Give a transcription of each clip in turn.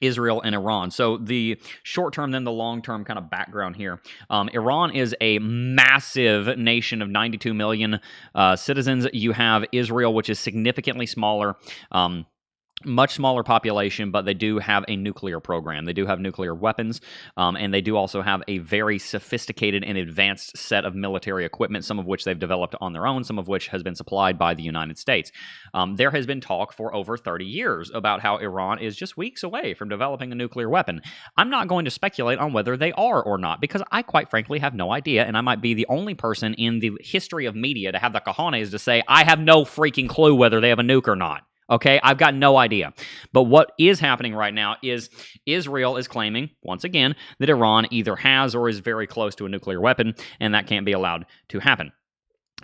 Israel and Iran. So the short term, then the long term kind of background here. Iran is a massive nation of 92 million citizens. You have Israel, which is significantly smaller. Much smaller population, but they do have a nuclear program. They do have nuclear weapons, and they do also have a very sophisticated and advanced set of military equipment, some of which they've developed on their own, some of which has been supplied by the United States. There has been talk for over 30 years about how Iran is just weeks away from developing a nuclear weapon. I'm not going to speculate on whether they are or not, because I quite frankly have no idea, and I might be the only person in the history of media to have the cojones to say, I have no freaking clue whether they have a nuke or not. Okay, I've got no idea. But what is happening right now is Israel is claiming, once again, that Iran either has or is very close to a nuclear weapon, and that can't be allowed to happen,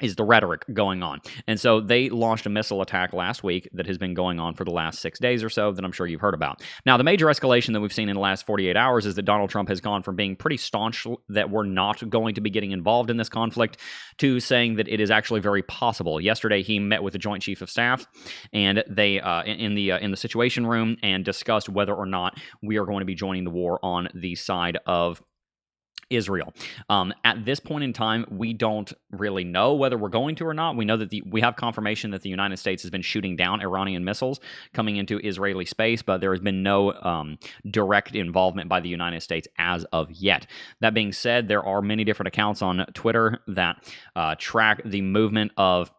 is the rhetoric going on. And so they launched a missile attack last week that has been going on for the last 6 days or so that I'm sure you've heard about. Now, the major escalation that we've seen in the last 48 hours is that Donald Trump has gone from being pretty staunch that we're not going to be getting involved in this conflict to saying that it is actually very possible. Yesterday, he met with the Joint Chief of Staff and they in the Situation Room and discussed whether or not we are going to be joining the war on the side of Israel. At this point in time, we don't really know whether we're going to or not. We know that we have confirmation that the United States has been shooting down Iranian missiles coming into Israeli space, but there has been no direct involvement by the United States as of yet. That being said, there are many different accounts on Twitter that track the movement of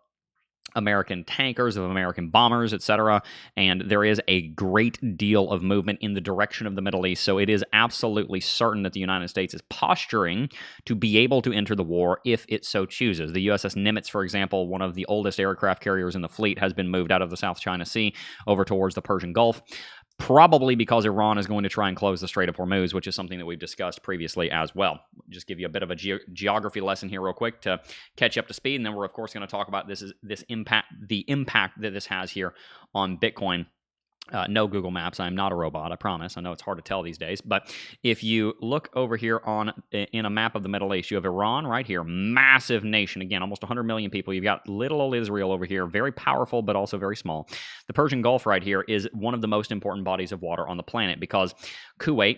American tankers, of American bombers, etc., and there is a great deal of movement in the direction of the Middle East, so it is absolutely certain that the United States is posturing to be able to enter the war if it so chooses. The USS Nimitz, for example, one of the oldest aircraft carriers in the fleet, has been moved out of the South China Sea over towards the Persian Gulf, probably because Iran is going to try and close the Strait of Hormuz, which is something that we've discussed previously as well. Just give you a bit of a geography lesson here real quick to catch you up to speed, and then we're of course going to talk about the impact that this has here on Bitcoin. No Google Maps. I'm not a robot, I promise. I know it's hard to tell these days, but if you look over here in a map of the Middle East, you have Iran right here, massive nation, again, almost 100 million people. You've got little old Israel over here, very powerful, but also very small. The Persian Gulf right here is one of the most important bodies of water on the planet because Kuwait,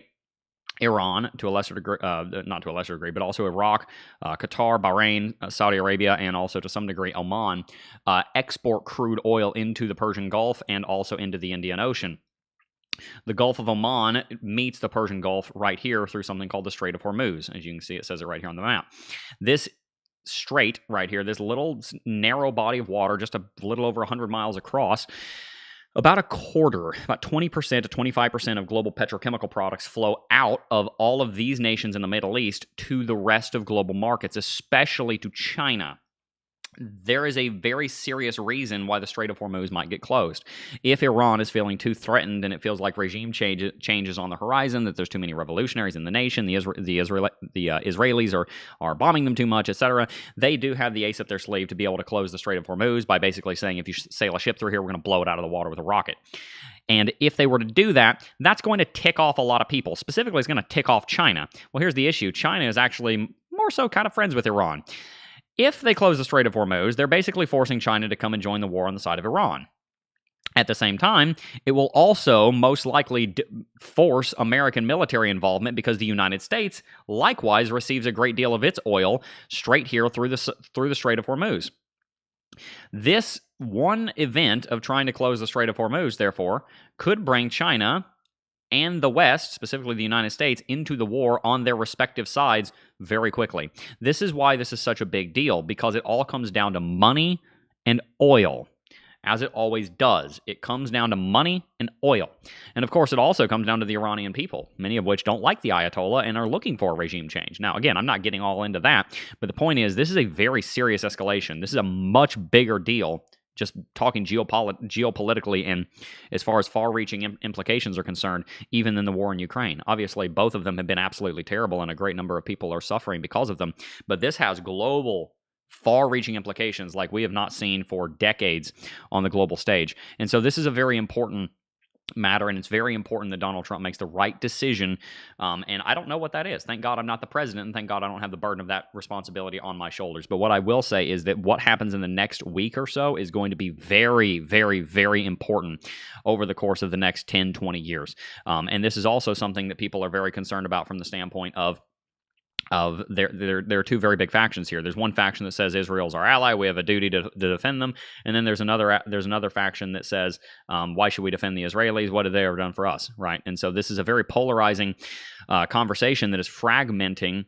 Iran, to a lesser degree, not to a lesser degree, but also Iraq, Qatar, Bahrain, Saudi Arabia, and also to some degree Oman, export crude oil into the Persian Gulf and also into the Indian Ocean. The Gulf of Oman meets the Persian Gulf right here through something called the Strait of Hormuz. As you can see, it says it right here on the map. This strait right here, this little narrow body of water, just a little over 100 miles across, about a quarter, about 20% to 25% of global petrochemical products flow out of all of these nations in the Middle East to the rest of global markets, especially to China. There is a very serious reason why the Strait of Hormuz might get closed. If Iran is feeling too threatened and it feels like regime changes on the horizon, that there's too many revolutionaries in the nation, the Israelis are bombing them too much, etc., they do have the ace up their sleeve to be able to close the Strait of Hormuz by basically saying, if you sail a ship through here, we're going to blow it out of the water with a rocket. And if they were to do that, that's going to tick off a lot of people. Specifically, it's going to tick off China. Well, here's the issue. China is actually more so kind of friends with Iran. If they close the Strait of Hormuz, they're basically forcing China to come and join the war on the side of Iran. At the same time, it will also most likely force American military involvement because the United States likewise receives a great deal of its oil straight here through the Strait of Hormuz. This one event of trying to close the Strait of Hormuz, therefore, could bring China and the West, specifically the United States, into the war on their respective sides very quickly. This is why this is such a big deal, because it all comes down to money and oil, as it always does. It comes down to money and oil. And of course, it also comes down to the Iranian people, many of which don't like the Ayatollah and are looking for a regime change. Now, again, I'm not getting all into that, but the point is, this is a very serious escalation. This is a much bigger deal, just talking geopolitically and as far as far-reaching implications are concerned, even than the war in Ukraine. Obviously, both of them have been absolutely terrible, and a great number of people are suffering because of them. But this has global, far-reaching implications like we have not seen for decades on the global stage. And so this is a very important matter, and it's very important that Donald Trump makes the right decision, and I don't know what that is. Thank God I'm not the president, and thank God I don't have the burden of that responsibility on my shoulders. But what I will say is that what happens in the next week or so is going to be very, very, very important over the course of the next 10, 20 years. And this is also something that people are very concerned about from the standpoint of there are two very big factions here. There's one faction that says Israel's our ally, we have a duty to defend them, and then there's another faction that says why should we defend the Israelis? What have they ever done for us, right? And so this is a very polarizing conversation that is fragmenting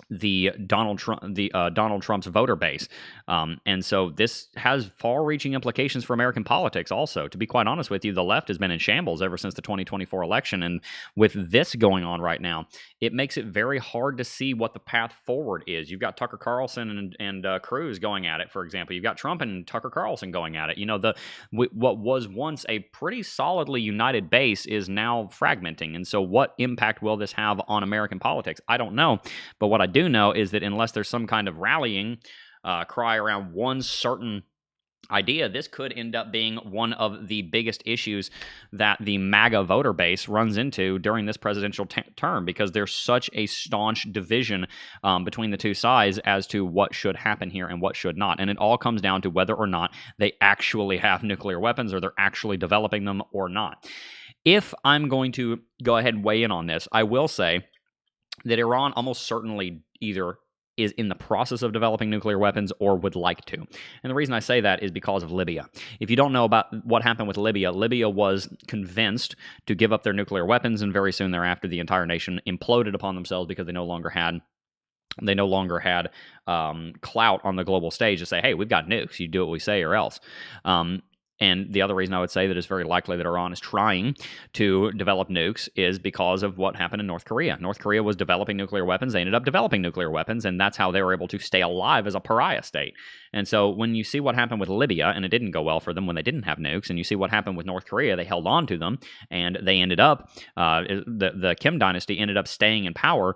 the Donald Trump's voter base, and so this has far-reaching implications for American politics. Also, to be quite honest with you, the left has been in shambles ever since the 2024 election, and with this going on right now, it makes it very hard to see what the path forward is. You've got Tucker Carlson and Cruz going at it, for example. You've got Trump and Tucker Carlson going at it. You know, what was once a pretty solidly united base is now fragmenting, and so what impact will this have on American politics? I don't know, but what I do know is that unless there's some kind of rallying cry around one certain idea, this could end up being one of the biggest issues that the MAGA voter base runs into during this presidential term, because there's such a staunch division between the two sides as to what should happen here and what should not. And it all comes down to whether or not they actually have nuclear weapons, or they're actually developing them or not. If I'm going to go ahead and weigh in on this, I will say that Iran almost certainly either is in the process of developing nuclear weapons or would like to. And the reason I say that is because of Libya. If you don't know about what happened with Libya, Libya was convinced to give up their nuclear weapons, and very soon thereafter the entire nation imploded upon themselves because they no longer had clout on the global stage to say, hey, we've got nukes, you do what we say or else. And the other reason I would say that it's very likely that Iran is trying to develop nukes is because of what happened in North Korea. North Korea was developing nuclear weapons. They ended up developing nuclear weapons, and that's how they were able to stay alive as a pariah state. And so when you see what happened with Libya, and it didn't go well for them when they didn't have nukes, and you see what happened with North Korea, they held on to them, and they ended up, the Kim dynasty ended up staying in power.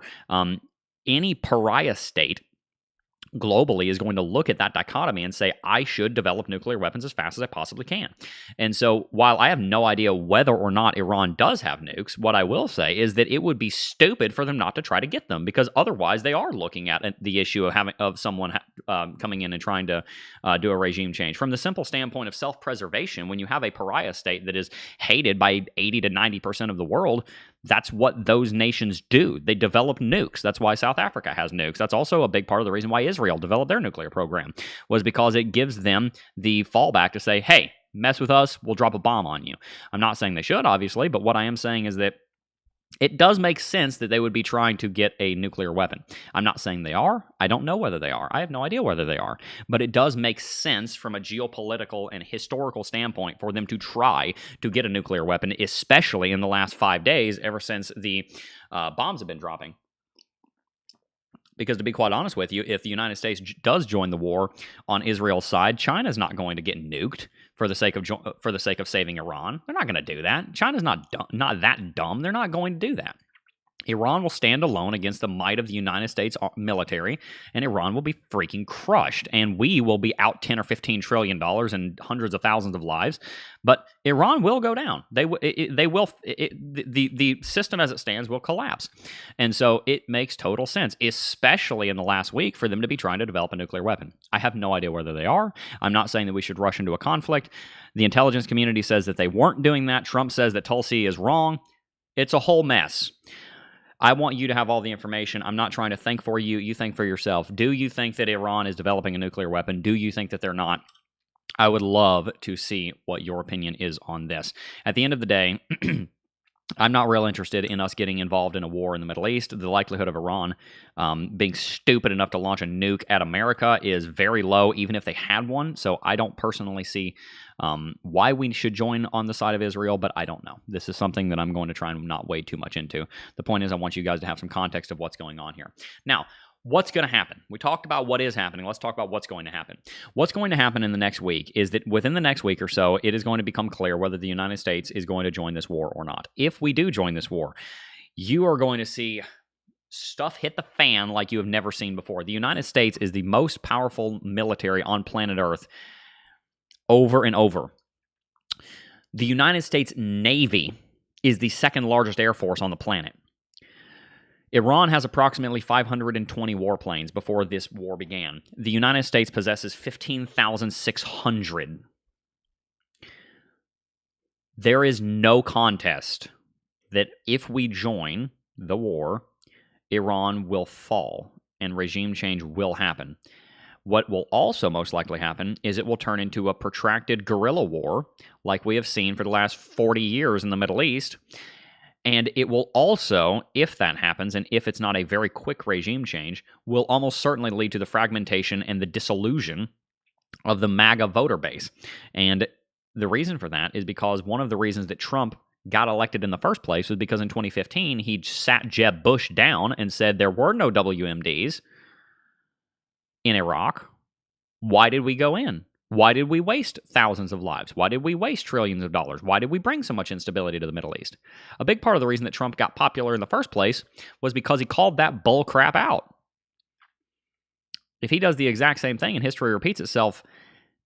Any pariah state globally is going to look at that dichotomy and say, I should develop nuclear weapons as fast as I possibly can. And so while I have no idea whether or not Iran does have nukes, what I will say is that it would be stupid for them not to try to get them, because otherwise they are looking at the issue of someone coming in and trying to do a regime change. From the simple standpoint of self-preservation, when you have a pariah state that is hated by 80 to 90% of the world, that's what those nations do. They develop nukes. That's why South Africa has nukes. That's also a big part of the reason why Israel developed their nuclear program, was because it gives them the fallback to say, hey, mess with us, we'll drop a bomb on you. I'm not saying they should, obviously, but what I am saying is that it does make sense that they would be trying to get a nuclear weapon. I'm not saying they are. I don't know whether they are. I have no idea whether they are. But it does make sense from a geopolitical and historical standpoint for them to try to get a nuclear weapon, especially in the last 5 days, ever since the bombs have been dropping. Because to be quite honest with you, if the United States does join the war on Israel's side, China's not going to get nuked for the sake of saving Iran. They're not going to do that. China's not that dumb. They're not going to do that. Iran will stand alone against the might of the United States military, and Iran will be freaking crushed, and we will be out $10 or $15 trillion and hundreds of thousands of lives. But Iran will go down. The system as it stands will collapse, and so it makes total sense, especially in the last week, for them to be trying to develop a nuclear weapon. I have no idea whether they are. I'm not saying that we should rush into a conflict. The intelligence community says that they weren't doing that. Trump says that Tulsi is wrong. It's a whole mess. I want you to have all the information. I'm not trying to think for you. You think for yourself. Do you think that Iran is developing a nuclear weapon? Do you think that they're not? I would love to see what your opinion is on this. At the end of the day, I'm not real interested in us getting involved in a war in the Middle East. The likelihood of Iran being stupid enough to launch a nuke at America is very low, even if they had one. So I don't personally see why we should join on the side of Israel, but I don't know. This is something that I'm going to try and not wade too much into. The point is, I want you guys to have some context of what's going on here. Now, what's going to happen? We talked about what is happening. Let's talk about what's going to happen. What's going to happen in the next week is that within the next week or so, it is going to become clear whether the United States is going to join this war or not. If we do join this war, you are going to see stuff hit the fan like you have never seen before. The United States is the most powerful military on planet Earth over and over. The United States Navy is the second largest air force on the planet. Iran has approximately 520 warplanes before this war began. The United States possesses 15,600. There is no contest that if we join the war, Iran will fall and regime change will happen. What will also most likely happen is it will turn into a protracted guerrilla war like we have seen for the last 40 years in the Middle East. And it will also, if that happens, and if it's not a very quick regime change, will almost certainly lead to the fragmentation and the dissolution of the MAGA voter base. And the reason for that is because one of the reasons that Trump got elected in the first place was because in 2015, he sat Jeb Bush down and said there were no WMDs in Iraq. Why did we go in? Why did we waste thousands of lives? Why did we waste trillions of dollars? Why did we bring so much instability to the Middle East? A big part of the reason that Trump got popular in the first place was because he called that bull crap out. If he does the exact same thing and history repeats itself,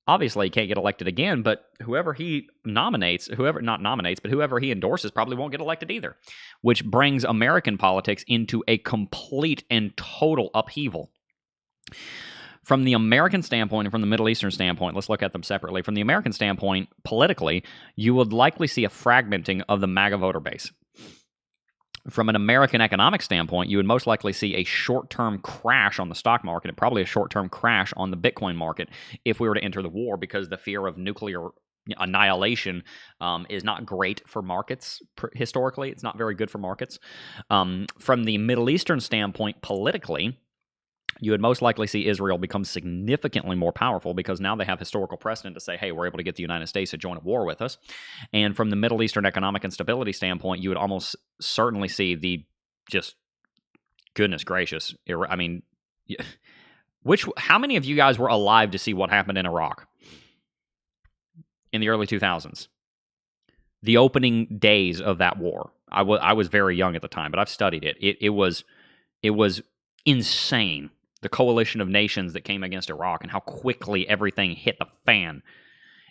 obviously he can't get elected again, but whoever he nominates, whoever he endorses probably won't get elected either, which brings American politics into a complete and total upheaval. From the American standpoint and from the Middle Eastern standpoint, let's look at them separately. From the American standpoint, politically, you would likely see a fragmenting of the MAGA voter base. From an American economic standpoint, you would most likely see a short-term crash on the stock market and probably a short-term crash on the Bitcoin market if we were to enter the war, because the fear of nuclear annihilation is not great for markets. Historically, it's not very good for markets. From the Middle Eastern standpoint, politically, you would most likely see Israel become significantly more powerful because now they have historical precedent to say, hey, we're able to get the United States to join a war with us. And from the Middle Eastern economic instability standpoint, you would almost certainly see the just, goodness gracious, I mean, how many of you guys were alive to see what happened in Iraq in the early 2000s? The opening days of that war. I was very young at the time, but I've studied it. It was insane. The coalition of nations that came against Iraq and how quickly everything hit the fan.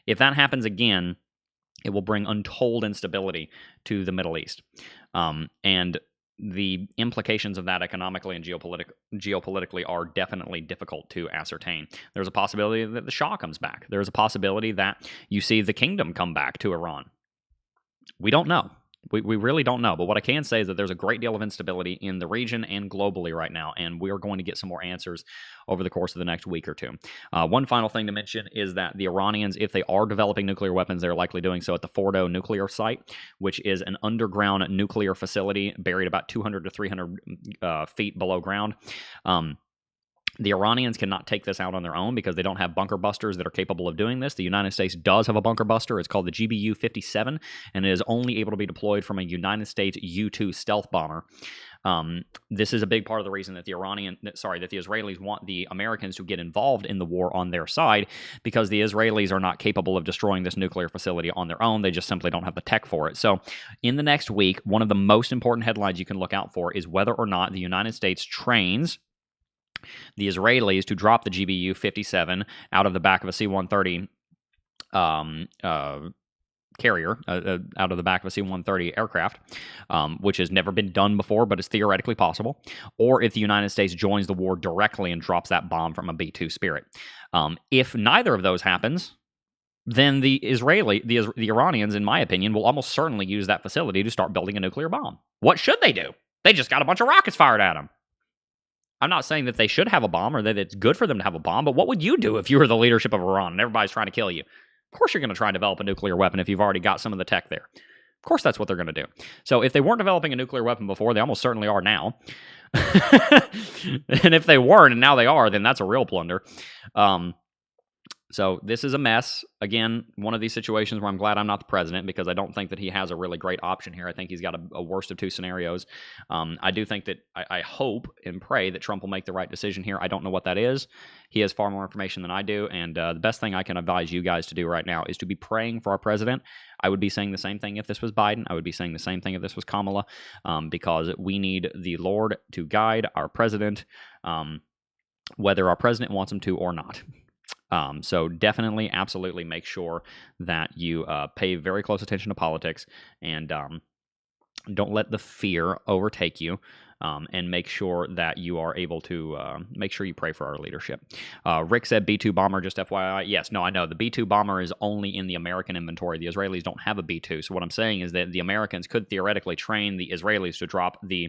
If that happens again, it will bring untold instability to the Middle East. And the implications of that economically and geopolitically are definitely difficult to ascertain. There's a possibility that the Shah comes back. There's a possibility that you see the kingdom come back to Iran. We don't know. We really don't know, but what I can say is that there's a great deal of instability in the region and globally right now, and we are going to get some more answers over the course of the next week or two. One final thing to mention is that the Iranians, if they are developing nuclear weapons, they're likely doing so at the Fordo nuclear site, which is an underground nuclear facility buried about 200 to 300 feet below ground. The Iranians cannot take this out on their own because they don't have bunker busters that are capable of doing this. The United States does have a bunker buster. It's called the GBU-57, and it is only able to be deployed from a United States U-2 stealth bomber. This is a big part of the reason that the Israelis want the Americans to get involved in the war on their side, because the Israelis are not capable of destroying this nuclear facility on their own. They just simply don't have the tech for it. So in the next week, one of the most important headlines you can look out for is whether or not the United States trains the Israelis to drop the GBU-57 out of the back of a C-130 carrier, out of the back of a C-130 aircraft, which has never been done before, but is theoretically possible, or if the United States joins the war directly and drops that bomb from a B-2 Spirit. If neither of those happens, then the Iranians, in my opinion, will almost certainly use that facility to start building a nuclear bomb. What should they do? They just got a bunch of rockets fired at them. I'm not saying that they should have a bomb or that it's good for them to have a bomb, but what would you do if you were the leadership of Iran and everybody's trying to kill you? Of course you're going to try and develop a nuclear weapon if you've already got some of the tech there. Of course that's what they're going to do. So if they weren't developing a nuclear weapon before, they almost certainly are now. And if they weren't and now they are, then that's a real plunder. So this is a mess. Again, one of these situations where I'm glad I'm not the president, because I don't think that he has a really great option here. I think he's got a worst of two scenarios. I do think that I hope and pray that Trump will make the right decision here. I don't know what that is. He has far more information than I do, and the best thing I can advise you guys to do right now is to be praying for our president. I would be saying the same thing if this was Biden. I would be saying the same thing if this was Kamala, because we need the Lord to guide our president, whether our president wants him to or not. So definitely, absolutely make sure that you pay very close attention to politics and don't let the fear overtake you. And make sure that you are able to make sure you pray for our leadership. Rick said B-2 bomber, just FYI. Yes, no, I know. The B-2 bomber is only in the American inventory. The Israelis don't have a B-2. So what I'm saying is that the Americans could theoretically train the Israelis to drop the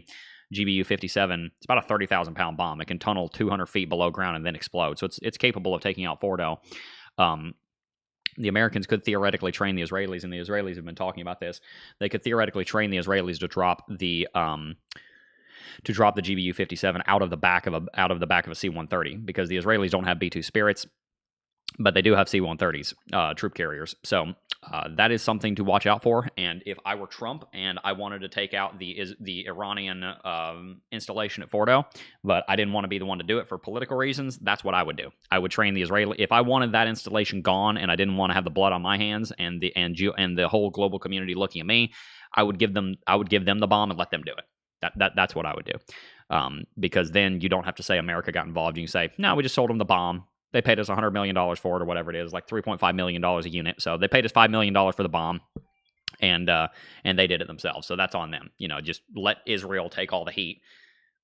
GBU-57. It's about a 30,000-pound bomb. It can tunnel 200 feet below ground and then explode. So it's capable of taking out Fordo. The Americans could theoretically train the Israelis, and the Israelis have been talking about this. They could theoretically train the Israelis to drop the GBU-57 out of the back of a C-130, because the Israelis don't have B-2 Spirits, but they do have C-130s, troop carriers. So that is something to watch out for. And if I were Trump and I wanted to take out the Iranian installation at Fordo, but I didn't want to be the one to do it for political reasons, that's what I would do. I would train the Israeli. If I wanted that installation gone and I didn't want to have the blood on my hands and the whole global community looking at me, I would give them the bomb and let them do it. That's what I would do, because then you don't have to say America got involved. You can say, no, we just sold them the bomb. They paid us $100 million for it, or whatever it is, like $3.5 million a unit. So they paid us $5 million for the bomb, and they did it themselves. So that's on them. Just let Israel take all the heat.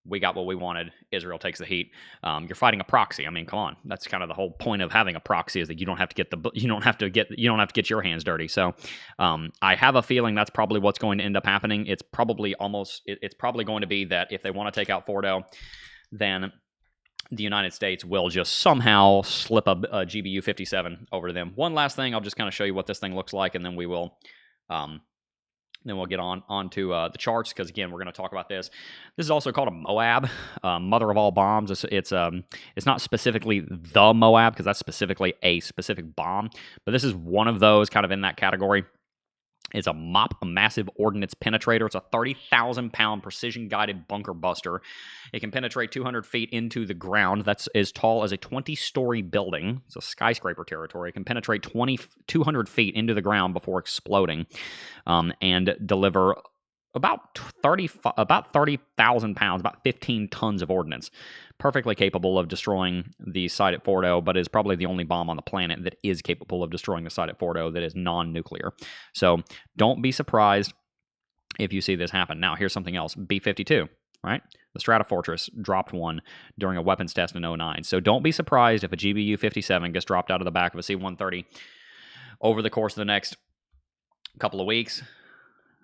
We got what we wanted. Israel takes the heat. You're fighting a proxy. I mean, come on. That's kind of the whole point of having a proxy, is that you don't have to get your hands dirty. So I have a feeling that's probably what's going to end up happening. It's probably going to be that if they want to take out Fordo, then the United States will just somehow slip a GBU-57 over to them. One last thing, I'll just kind of show you what this thing looks like, and then we'll get on to the charts, because again, we're going to talk about this. This is also called a Moab, mother of all bombs. It's not specifically the Moab, because that's specifically a specific bomb, but this is one of those kind of in that category. It's a MOP, a massive ordnance penetrator. It's a 30,000-pound precision-guided bunker buster. It can penetrate 200 feet into the ground. That's as tall as a 20-story building. It's a skyscraper territory. It can penetrate 200 feet into the ground before exploding, and deliver about 30,000 pounds, about 15 tons of ordnance. Perfectly capable of destroying the site at Fordo, but is probably the only bomb on the planet that is capable of destroying the site at Fordo that is non-nuclear. So don't be surprised if you see this happen. Now, here's something else. B-52, right? The Stratofortress dropped one during a weapons test in 2009. So don't be surprised if a GBU-57 gets dropped out of the back of a C-130 over the course of the next couple of weeks.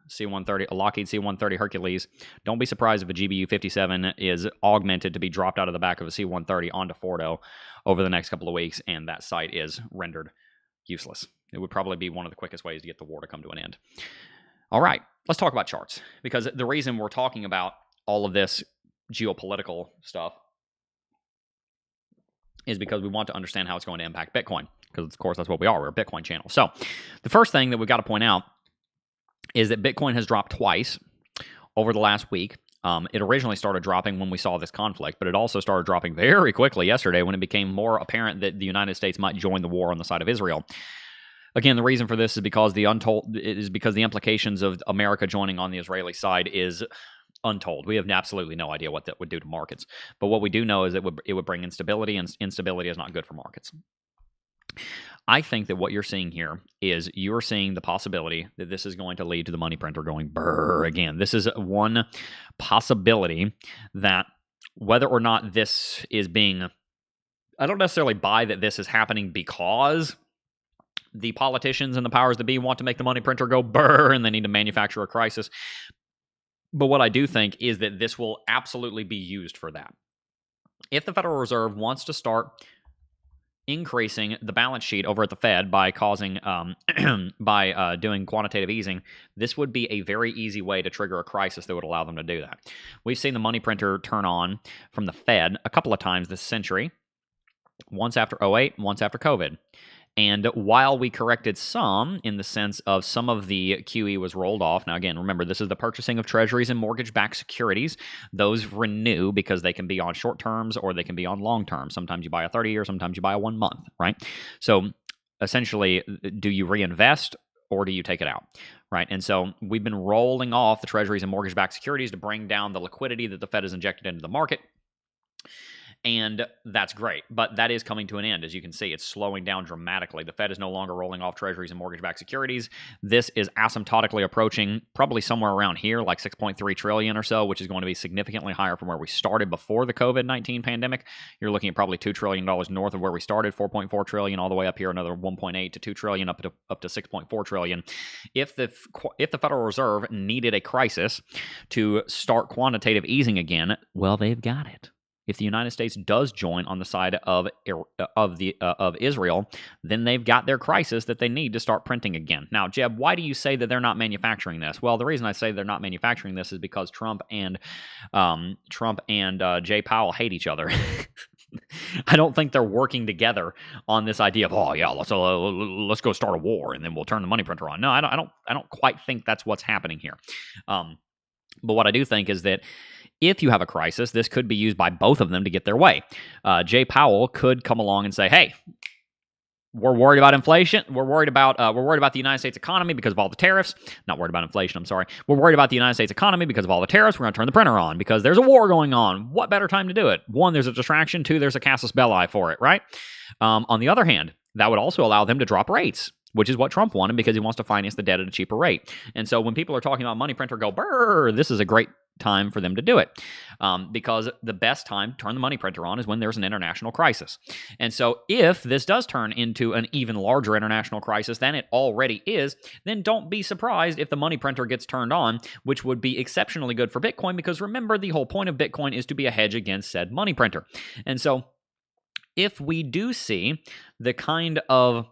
C-130, a Lockheed C-130 Hercules. Don't be surprised if a GBU-57 is augmented to be dropped out of the back of a C-130 onto Fordo over the next couple of weeks, and that site is rendered useless. It would probably be one of the quickest ways to get the war to come to an end. All right, let's talk about charts, because the reason we're talking about all of this geopolitical stuff is because we want to understand how it's going to impact Bitcoin, because, of course, that's what we are. We're a Bitcoin channel. So the first thing that we've got to point out is that Bitcoin has dropped twice over the last week. It originally started dropping when we saw this conflict, but it also started dropping very quickly yesterday when it became more apparent that the United States might join the war on the side of Israel. Again, the reason for this is because the implications of America joining on the Israeli side is untold. We have absolutely no idea what that would do to markets. But what we do know is it would bring instability, and instability is not good for markets. I think that what you're seeing here is you're seeing the possibility that this is going to lead to the money printer going brrr again. This is one possibility that whether or not this is being, I don't necessarily buy that this is happening because the politicians and the powers that be want to make the money printer go brrr and they need to manufacture a crisis. But what I do think is that this will absolutely be used for that. If the Federal Reserve wants to start increasing the balance sheet over at the Fed by causing doing quantitative easing, this would be a very easy way to trigger a crisis that would allow them to do that. We've seen the money printer turn on from the Fed a couple of times this century, once after 2008, once after COVID. And while we corrected some in the sense of some of the QE was rolled off, now again, remember, this is the purchasing of treasuries and mortgage-backed securities. Those renew because they can be on short terms or they can be on long terms. Sometimes you buy a 30-year, sometimes you buy a 1 month, right? So essentially, do you reinvest or do you take it out, right? And so we've been rolling off the treasuries and mortgage-backed securities to bring down the liquidity that the Fed has injected into the market. And that's great, but that is coming to an end. As you can see, it's slowing down dramatically. The Fed is no longer rolling off treasuries and mortgage-backed securities. This is asymptotically approaching probably somewhere around here, like 6.3 trillion or so, which is going to be significantly higher from where we started before the COVID-19 pandemic. You're looking at probably $2 trillion north of where we started, 4.4 trillion, all the way up here, another 1.8 to 2 trillion, up to 6.4 trillion. If the Federal Reserve needed a crisis to start quantitative easing again, well, they've got it. If the United States does join on the side of Israel, then they've got their crisis that they need to start printing again. Now, Jeb, why do you say that they're not manufacturing this? Well, the reason I say they're not manufacturing this is because Trump and Jay Powell hate each other. I don't think they're working together on this idea of, oh yeah, let's go start a war and then we'll turn the money printer on. No, I don't quite think that's what's happening here. But what I do think is that if you have a crisis, this could be used by both of them to get their way. Jay Powell could come along and say, hey, we're worried about inflation. We're worried about the United States economy because of all the tariffs. Not worried about inflation, I'm sorry. We're worried about the United States economy because of all the tariffs. We're going to turn the printer on because there's a war going on. What better time to do it? One, there's a distraction. Two, there's a casus belli for it, right? On the other hand, that would also allow them to drop rates, which is what Trump wanted because he wants to finance the debt at a cheaper rate. And so when people are talking about money printer go, brr, this is a great time for them to do it because the best time to turn the money printer on is when there's an international crisis. And so if this does turn into an even larger international crisis than it already is, then don't be surprised if the money printer gets turned on, which would be exceptionally good for Bitcoin because remember, the whole point of Bitcoin is to be a hedge against said money printer. And so if we do see the kind of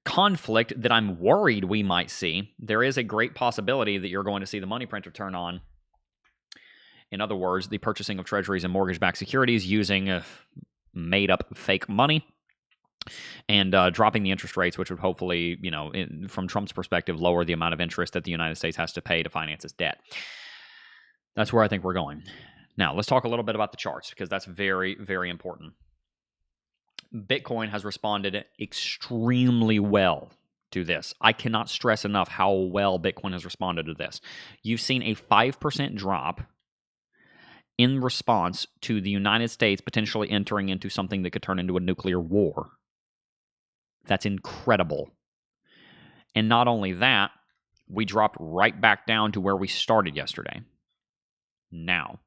conflict that I'm worried we might see, there is a great possibility that you're going to see the money printer turn on. In other words, the purchasing of treasuries and mortgage-backed securities using made-up fake money and dropping the interest rates, which would hopefully, from Trump's perspective, lower the amount of interest that the United States has to pay to finance its debt. That's where I think we're going. Now, let's talk a little bit about the charts because that's very, very important. Bitcoin has responded extremely well to this. I cannot stress enough how well Bitcoin has responded to this. You've seen a 5% drop in response to the United States potentially entering into something that could turn into a nuclear war. That's incredible. And not only that, we dropped right back down to where we started yesterday. Now,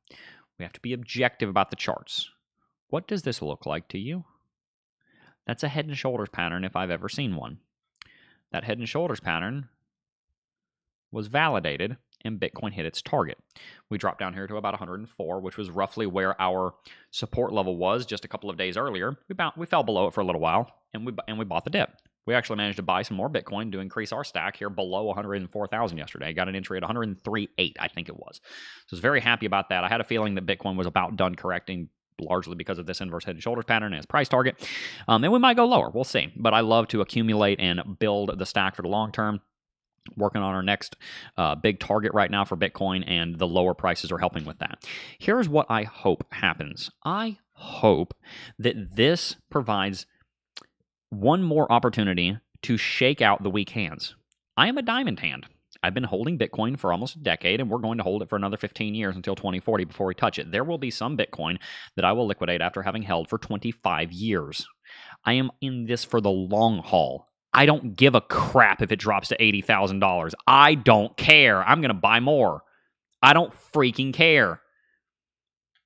we have to be objective about the charts. What does this look like to you? That's a head and shoulders pattern if I've ever seen one. That head and shoulders pattern was validated and Bitcoin hit its target. We dropped down here to about 104, which was roughly where our support level was just a couple of days earlier. We fell below it for a little while, and we bought the dip. We actually managed to buy some more Bitcoin to increase our stack here below 104,000 yesterday. Got an entry at 103.8, I think it was. So I was very happy about that. I had a feeling that Bitcoin was about done correcting, largely because of this inverse head and shoulders pattern and its price target. And we might go lower. We'll see. But I love to accumulate and build the stack for the long term. Working on our next big target right now for Bitcoin, and the lower prices are helping with that. Here's what I hope happens. I hope that this provides one more opportunity to shake out the weak hands. I am a diamond hand. I've been holding Bitcoin for almost a decade, and we're going to hold it for another 15 years until 2040 before we touch it. There will be some Bitcoin that I will liquidate after having held for 25 years. I am in this for the long haul. I don't give a crap if it drops to $80,000. I don't care. I'm going to buy more. I don't freaking care.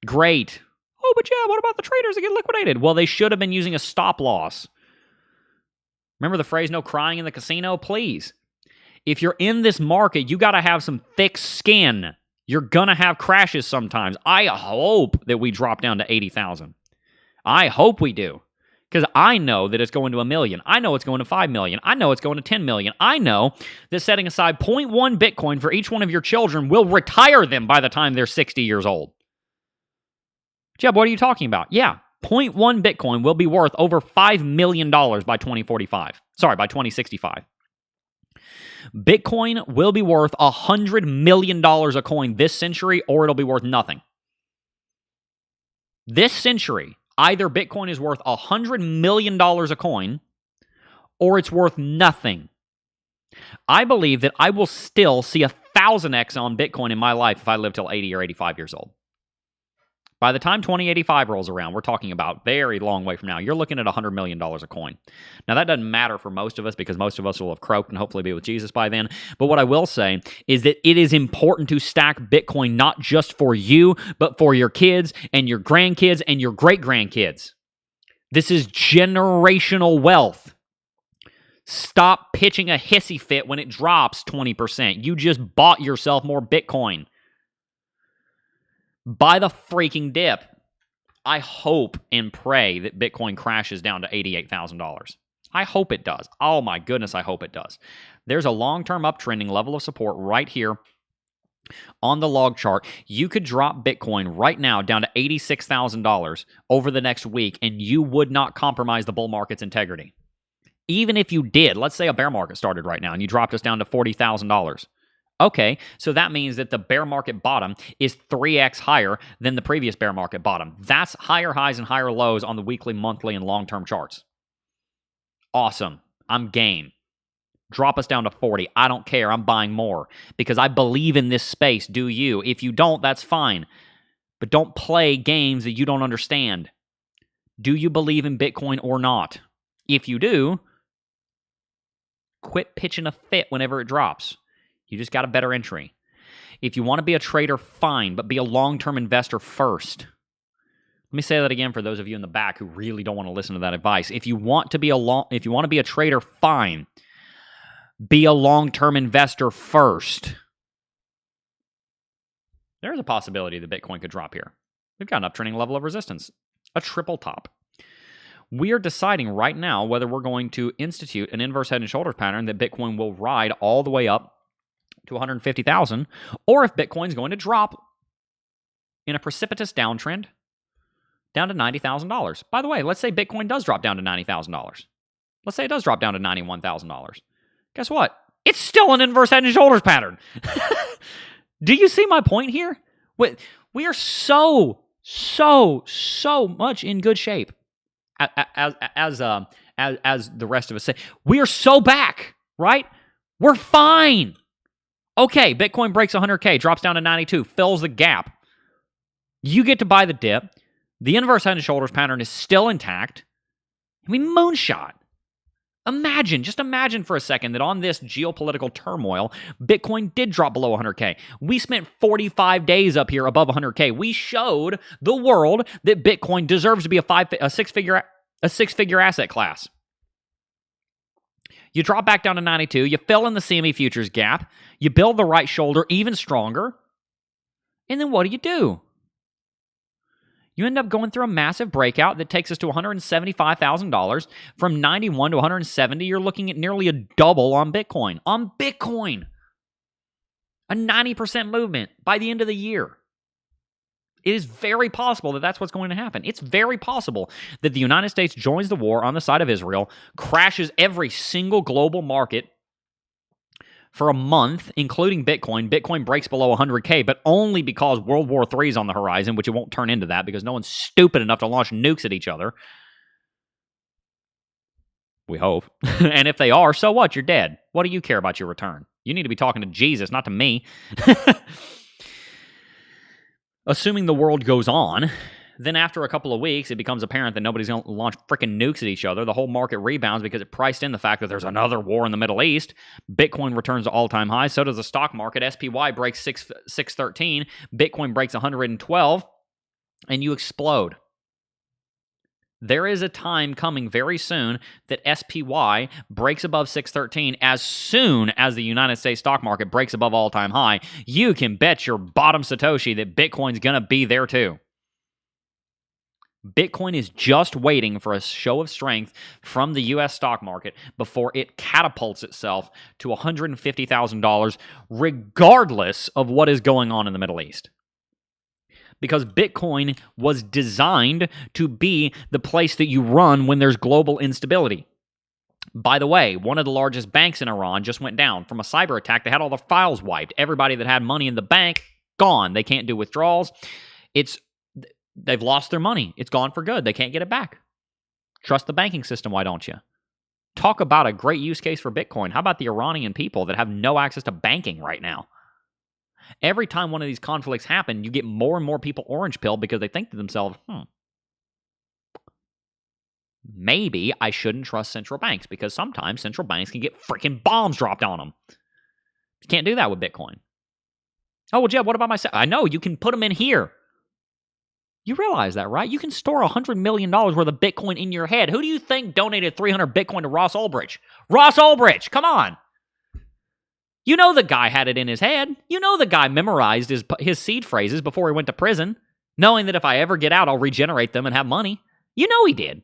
Great. Oh, but yeah, what about the traders that get liquidated? Well, they should have been using a stop loss. Remember the phrase, no crying in the casino? Please. If you're in this market, you got to have some thick skin. You're going to have crashes sometimes. I hope that we drop down to 80,000. I hope we do. Because I know that it's going to 1 million. I know it's going to 5 million. I know it's going to 10 million. I know that setting aside 0.1 Bitcoin for each one of your children will retire them by the time they're 60 years old. Jeb, what are you talking about? Yeah, 0.1 Bitcoin will be worth over $5 million by 2045. Sorry, by 2065. Bitcoin will be worth $100 million a coin this century, or it'll be worth nothing. This century, either Bitcoin is worth $100 million a coin, or it's worth nothing. I believe that I will still see 1,000x on Bitcoin in my life if I live till 80 or 85 years old. By the time 2085 rolls around, we're talking about very long way from now. You're looking at $100 million a coin. Now, that doesn't matter for most of us because most of us will have croaked and hopefully be with Jesus by then. But what I will say is that it is important to stack Bitcoin not just for you, but for your kids and your grandkids and your great-grandkids. This is generational wealth. Stop pitching a hissy fit when it drops 20%. You just bought yourself more Bitcoin. Buy the freaking dip. I hope and pray that Bitcoin crashes down to $88,000. I hope it does. Oh my goodness, I hope it does. There's a long-term uptrending level of support right here on the log chart. You could drop Bitcoin right now down to $86,000 over the next week, and you would not compromise the bull market's integrity. Even if you did, let's say a bear market started right now and you dropped us down to $40,000. Okay, so that means that the bear market bottom is 3x higher than the previous bear market bottom. That's higher highs and higher lows on the weekly, monthly, and long-term charts. Awesome. I'm game. Drop us down to 40. I don't care. I'm buying more because I believe in this space. Do you? If you don't, that's fine. But don't play games that you don't understand. Do you believe in Bitcoin or not? If you do, quit pitching a fit whenever it drops. You just got a better entry. If you want to be a trader, fine, but be a long-term investor first. Let me say that again for those of you in the back who really don't want to listen to that advice. If you want to be a trader, fine. Be a long-term investor first. There's a possibility that Bitcoin could drop here. We've got an uptrending level of resistance, a triple top. We are deciding right now whether we're going to institute an inverse head and shoulders pattern that Bitcoin will ride all the way up to 150,000, or if Bitcoin's going to drop in a precipitous downtrend down to $90,000. By the way, let's say Bitcoin does drop down to $90,000. Let's say it does drop down to $91,000. Guess what? It's still an inverse head and shoulders pattern. Do you see my point here? We are so much in good shape. As the rest of us say, we are so back, right? We're fine. Okay, Bitcoin breaks 100K, drops down to 92, fills the gap. You get to buy the dip. The inverse head and shoulders pattern is still intact. We moonshot. Just imagine for a second that on this geopolitical turmoil, Bitcoin did drop below 100K. We spent 45 days up here above 100K. We showed the world that Bitcoin deserves to be a six-figure asset class. You drop back down to 92. You fill in the CME futures gap. You build the right shoulder even stronger. And then what do? You end up going through a massive breakout that takes us to $175,000. From 91 to 170, you're looking at nearly a double on Bitcoin. A 90% movement by the end of the year. It is very possible that that's what's going to happen. It's very possible that the United States joins the war on the side of Israel, crashes every single global market for a month, including Bitcoin. Bitcoin breaks below 100K, but only because World War III is on the horizon, which it won't turn into that because no one's stupid enough to launch nukes at each other. We hope. And if they are, so what? You're dead. What do you care about your return? You need to be talking to Jesus, not to me. Assuming the world goes on, then after a couple of weeks, it becomes apparent that nobody's going to launch freaking nukes at each other. The whole market rebounds because it priced in the fact that there's another war in the Middle East. Bitcoin returns to all-time highs. So does the stock market. SPY breaks 613. Bitcoin breaks 112. And you explode. There is a time coming very soon that SPY breaks above 613 as soon as the United States stock market breaks above all-time high. You can bet your bottom Satoshi that Bitcoin's going to be there too. Bitcoin is just waiting for a show of strength from the U.S. stock market before it catapults itself to $150,000 regardless of what is going on in the Middle East. Because Bitcoin was designed to be the place that you run when there's global instability. By the way, one of the largest banks in Iran just went down from a cyber attack. They had all their files wiped. Everybody that had money in the bank, gone. They can't do withdrawals. They've lost their money. It's gone for good. They can't get it back. Trust the banking system, why don't you? Talk about a great use case for Bitcoin. How about the Iranian people that have no access to banking right now? Every time one of these conflicts happen, you get more and more people orange pill because they think to themselves, maybe I shouldn't trust central banks because sometimes central banks can get freaking bombs dropped on them. You can't do that with Bitcoin. Oh, well, Jeb, what about myself? I know, you can put them in here. You realize that, right? You can store $100 million worth of Bitcoin in your head. Who do you think donated 300 Bitcoin to Ross Ulbricht? Ross Ulbricht, come on. You know the guy had it in his head. You know the guy memorized his seed phrases before he went to prison, knowing that if I ever get out, I'll regenerate them and have money. You know he did.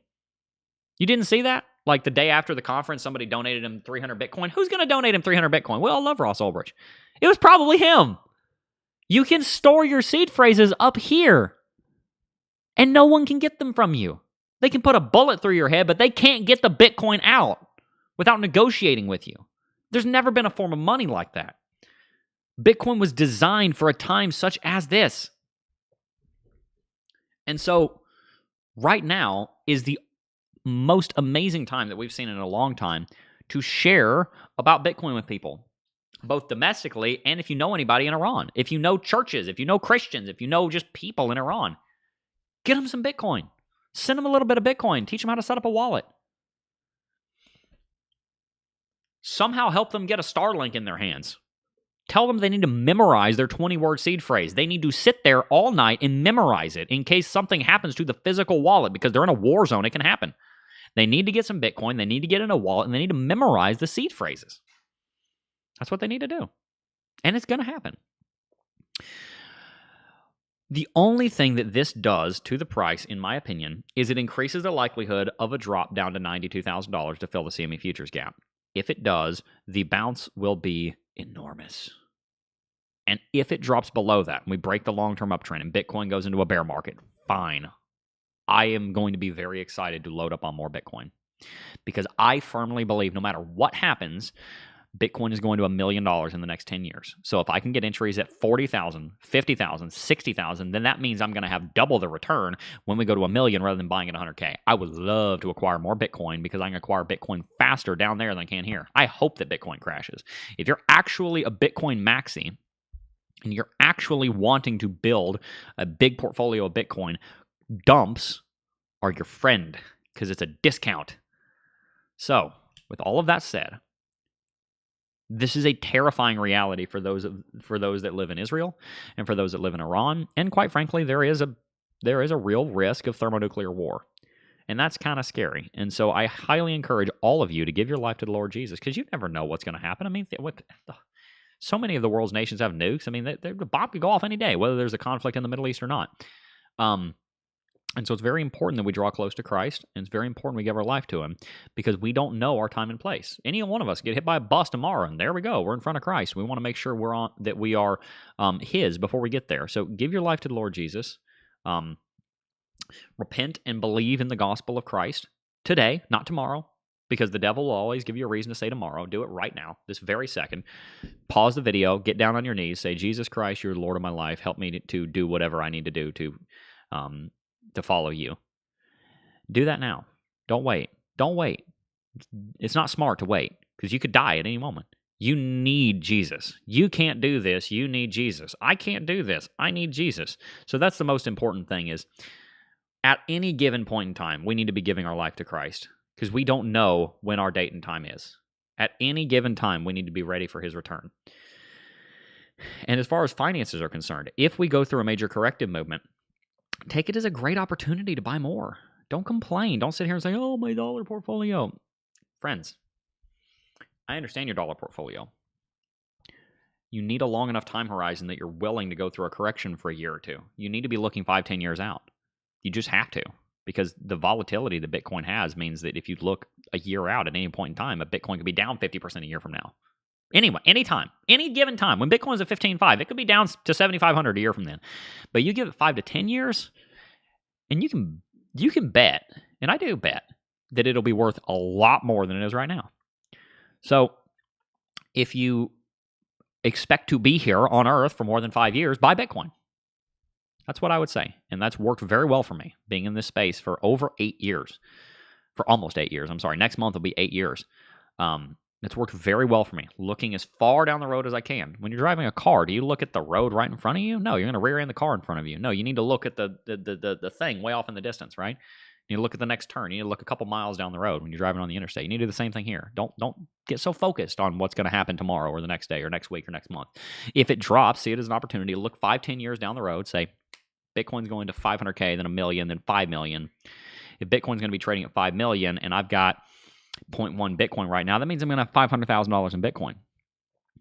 You didn't see that? Like the day after the conference, somebody donated him 300 Bitcoin. Who's going to donate him 300 Bitcoin? We all love Ross Ulbricht. It was probably him. You can store your seed phrases up here, and no one can get them from you. They can put a bullet through your head, but they can't get the Bitcoin out without negotiating with you. There's never been a form of money like that. Bitcoin was designed for a time such as this. And so right now is the most amazing time that we've seen in a long time to share about Bitcoin with people, both domestically and if you know anybody in Iran. If you know churches, if you know Christians, if you know just people in Iran, get them some Bitcoin. Send them a little bit of Bitcoin. Teach them how to set up a wallet. Somehow help them get a Starlink in their hands. Tell them they need to memorize their 20-word seed phrase. They need to sit there all night and memorize it in case something happens to the physical wallet because they're in a war zone. It can happen. They need to get some Bitcoin. They need to get in a wallet, and they need to memorize the seed phrases. That's what they need to do. And it's going to happen. The only thing that this does to the price, in my opinion, is it increases the likelihood of a drop down to $92,000 to fill the CME futures gap. If it does, the bounce will be enormous. And if it drops below that, and we break the long-term uptrend and Bitcoin goes into a bear market, fine. I am going to be very excited to load up on more Bitcoin because I firmly believe no matter what happens, Bitcoin is going to $1 million in the next 10 years. So if I can get entries at 40,000, 50,000, 60,000, then that means I'm going to have double the return when we go to $1 million rather than buying at 100K. I would love to acquire more Bitcoin because I can acquire Bitcoin faster down there than I can here. I hope that Bitcoin crashes. If you're actually a Bitcoin maxi and you're actually wanting to build a big portfolio of Bitcoin, dumps are your friend because it's a discount. So with all of that said, this is a terrifying reality for those that live in Israel and for those that live in Iran. And quite frankly, there is a real risk of thermonuclear war. And that's kind of scary. And so I highly encourage all of you to give your life to the Lord Jesus because you never know what's going to happen. I mean, so many of the world's nations have nukes. I mean, the bomb could go off any day, whether there's a conflict in the Middle East or not. And so it's very important that we draw close to Christ, and it's very important we give our life to Him because we don't know our time and place. Any one of us get hit by a bus tomorrow, and there we go. We're in front of Christ. We want to make sure that we are His before we get there. So give your life to the Lord Jesus. Repent and believe in the gospel of Christ today, not tomorrow, because the devil will always give you a reason to say tomorrow. Do it right now, this very second. Pause the video, get down on your knees, say, Jesus Christ, you're the Lord of my life. Help me to do whatever I need to do to follow you. Do that now. Don't wait. Don't wait. It's not smart to wait because you could die at any moment. You need Jesus. You can't do this. You need Jesus. I can't do this. I need Jesus. So that's the most important thing is at any given point in time, we need to be giving our life to Christ because we don't know when our date and time is. At any given time, we need to be ready for His return. And as far as finances are concerned, if we go through a major corrective movement, take it as a great opportunity to buy more. Don't complain. Don't sit here and say, oh, my dollar portfolio. Friends, I understand your dollar portfolio. You need a long enough time horizon that you're willing to go through a correction for a year or two. You need to be looking 5-10 years out. You just have to because the volatility that Bitcoin has means that if you look a year out at any point in time, a Bitcoin could be down 50% a year from now. Anyway, anytime, any given time, when Bitcoin's at 15.5, it could be down to 7,500 a year from then. But you give it 5 to 10 years, and you can bet, and I do bet, that it'll be worth a lot more than it is right now. So if you expect to be here on Earth for more than 5 years, buy Bitcoin. That's what I would say. And that's worked very well for me, being in this space for over 8 years. For almost 8 years. I'm sorry. Next month will be 8 years. It's worked very well for me, looking as far down the road as I can. When you're driving a car, do you look at the road right in front of you? No, you're going to rear end the car in front of you. No, you need to look at the thing way off in the distance, right? You need to look at the next turn. You need to look a couple miles down the road when you're driving on the interstate. You need to do the same thing here. Don't get so focused on what's going to happen tomorrow or the next day or next week or next month. If it drops, see it as an opportunity to look 5-10 years down the road, say Bitcoin's going to 500K, then 1 million, then 5 million. If Bitcoin's going to be trading at 5 million and I've got 0.1 Bitcoin right now, that means I'm going to have $500,000 in Bitcoin.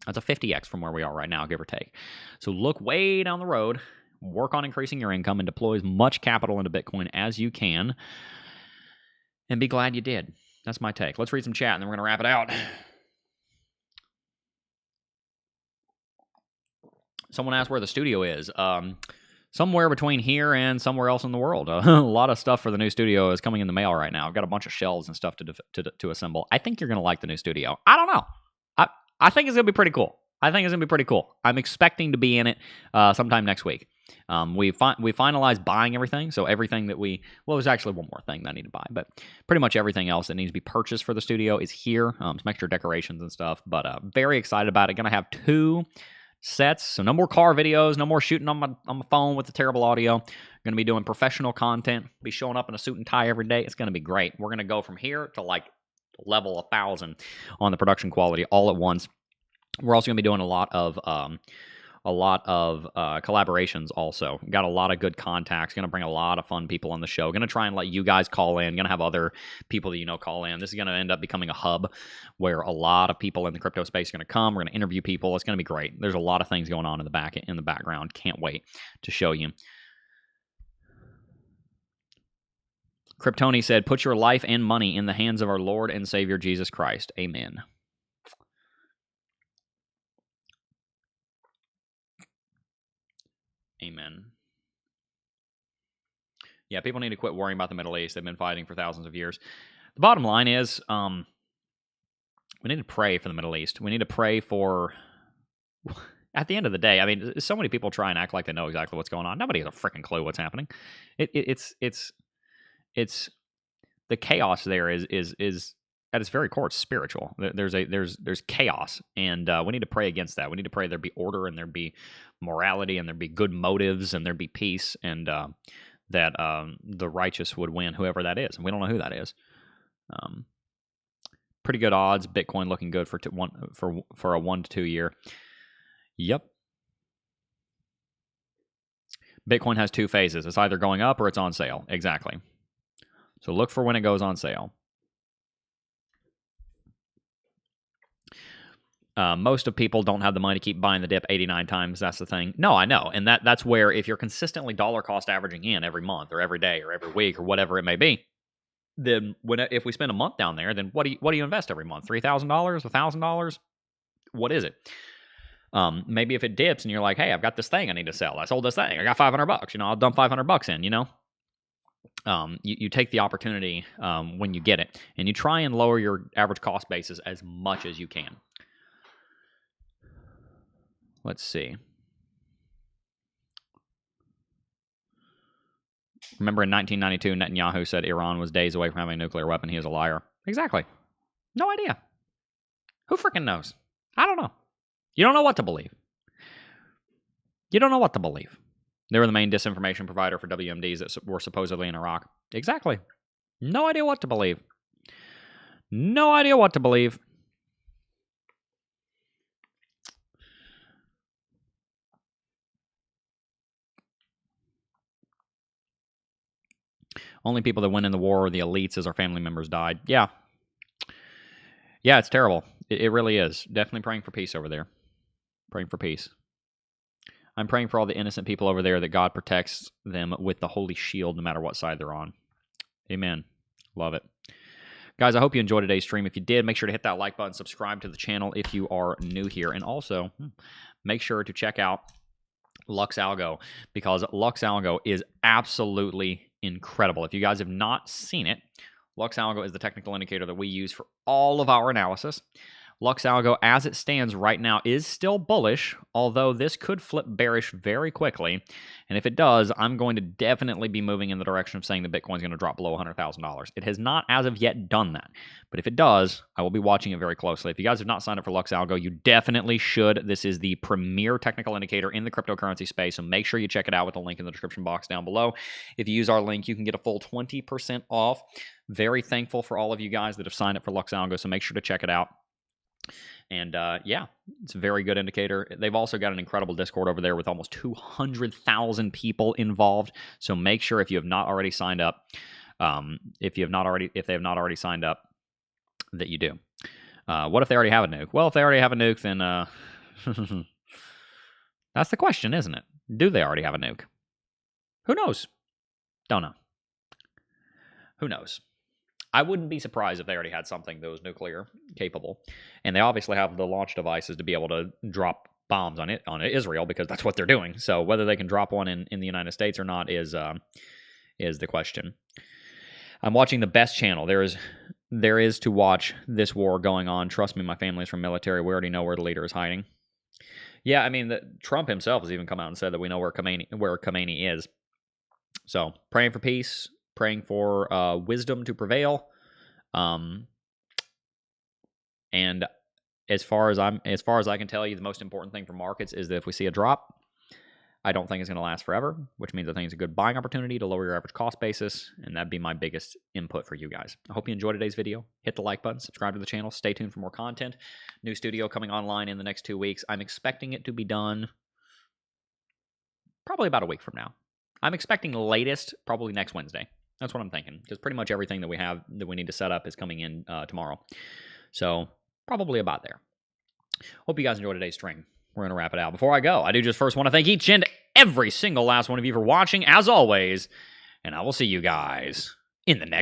That's a 50x from where we are right now, give or take. So look way down the road, work on increasing your income, and deploy as much capital into Bitcoin as you can, and be glad you did. That's my take. Let's read some chat, and then we're going to wrap it out. Someone asked where the studio is. Somewhere between here and somewhere else in the world. A lot of stuff for the new studio is coming in the mail right now. I've got a bunch of shelves and stuff to assemble. I think you're going to like the new studio. I don't know. I think it's going to be pretty cool. I'm expecting to be in it sometime next week. We finalized buying everything. So everything that there's actually one more thing that I need to buy, but pretty much everything else that needs to be purchased for the studio is here. Some extra decorations and stuff, but very excited about it. Going to have 2 sets, so no more car videos, no more shooting on my phone with the terrible audio. I'm going to be doing professional content, be showing up in a suit and tie every day. It's going to be great. We're going to go from here to like level 1,000 on the production quality all at once. We're also going to be doing a lot of collaborations also. Got a lot of good contacts. Going to bring a lot of fun people on the show. Going to try and let you guys call in. Going to have other people that you know call in. This is going to end up becoming a hub where a lot of people in the crypto space are going to come. We're going to interview people. It's going to be great. There's a lot of things going on in the background. Can't wait to show you. Kryptoni said, "Put your life and money in the hands of our Lord and Savior Jesus Christ." Amen. Amen. Yeah, people need to quit worrying about the Middle East. They've been fighting for thousands of years. The bottom line is we need to pray for the Middle East. We need to pray for... At the end of the day, I mean, so many people try and act like they know exactly what's going on. Nobody has a freaking clue what's happening. It's the chaos there is at its very core, it's spiritual. There's chaos, and we need to pray against that. We need to pray there be order, and there be morality, and there be good motives, and there be peace, and that the righteous would win, whoever that is. And we don't know who that is. Pretty good odds. Bitcoin looking good for a 1 to 2 year. Yep. Bitcoin has 2 phases. It's either going up or it's on sale. Exactly. So look for when it goes on sale. Most of people don't have the money to keep buying the dip 89 times. That's the thing. No, I know. And that's where if you're consistently dollar cost averaging in every month or every day or every week or whatever it may be, then if we spend a month down there, then what do you invest every month? $3,000? $1,000? What is it? Maybe if it dips and you're like, hey, I've got this thing I need to sell. I sold this thing. I got $500. I'll dump $500 in, you take the opportunity when you get it, and you try and lower your average cost basis as much as you can. Let's see. Remember in 1992, Netanyahu said Iran was days away from having a nuclear weapon. He was a liar. Exactly. No idea. Who freaking knows? I don't know. You don't know what to believe. You don't know what to believe. They were the main disinformation provider for WMDs that were supposedly in Iraq. Exactly. No idea what to believe. No idea what to believe. Only people that went in the war were the elites as our family members died. Yeah. Yeah, it's terrible. It really is. Definitely praying for peace over there. Praying for peace. I'm praying for all the innocent people over there that God protects them with the holy shield no matter what side they're on. Amen. Love it. Guys, I hope you enjoyed today's stream. If you did, make sure to hit that like button, subscribe to the channel if you are new here, and also make sure to check out Lux Algo, because Lux Algo is absolutely incredible. If you guys have not seen it, Lux Algo is the technical indicator that we use for all of our analysis. Lux Algo, as it stands right now, is still bullish, although this could flip bearish very quickly. And if it does, I'm going to definitely be moving in the direction of saying that Bitcoin's going to drop below $100,000. It has not as of yet done that. But if it does, I will be watching it very closely. If you guys have not signed up for Lux Algo, you definitely should. This is the premier technical indicator in the cryptocurrency space, so make sure you check it out with the link in the description box down below. If you use our link, you can get a full 20% off. Very thankful for all of you guys that have signed up for Lux Algo, so make sure to check it out. And yeah, it's a very good indicator. They've also got an incredible Discord over there with almost 200,000 people involved. So make sure if you have not already signed up, if they have not already signed up, that you do. What if they already have a nuke? Well, if they already have a nuke, then that's the question, isn't it? Do they already have a nuke? Who knows? Don't know. Who knows? I wouldn't be surprised if they already had something that was nuclear capable. And they obviously have the launch devices to be able to drop bombs on Israel, because that's what they're doing. So whether they can drop one in the United States or not is the question. I'm watching the best channel there is to watch this war going on. Trust me, my family's from military. We already know where the leader is hiding. Yeah, I mean, Trump himself has even come out and said that we know where Khomeini is. So praying for peace, praying for wisdom to prevail, and as far as I can tell you, the most important thing for markets is that if we see a drop, I don't think it's going to last forever, which means I think it's a good buying opportunity to lower your average cost basis, and that'd be my biggest input for you guys. I hope you enjoyed today's video. Hit the like button, subscribe to the channel, stay tuned for more content. New studio coming online in the next 2 weeks. I'm expecting it to be done probably about a week from now. I'm expecting latest probably next Wednesday. That's what I'm thinking, because pretty much everything that we need to set up is coming in tomorrow. So probably about there. Hope you guys enjoyed today's stream. We're going to wrap it out. Before I go, I do just first want to thank each and every single last one of you for watching, as always, and I will see you guys in the next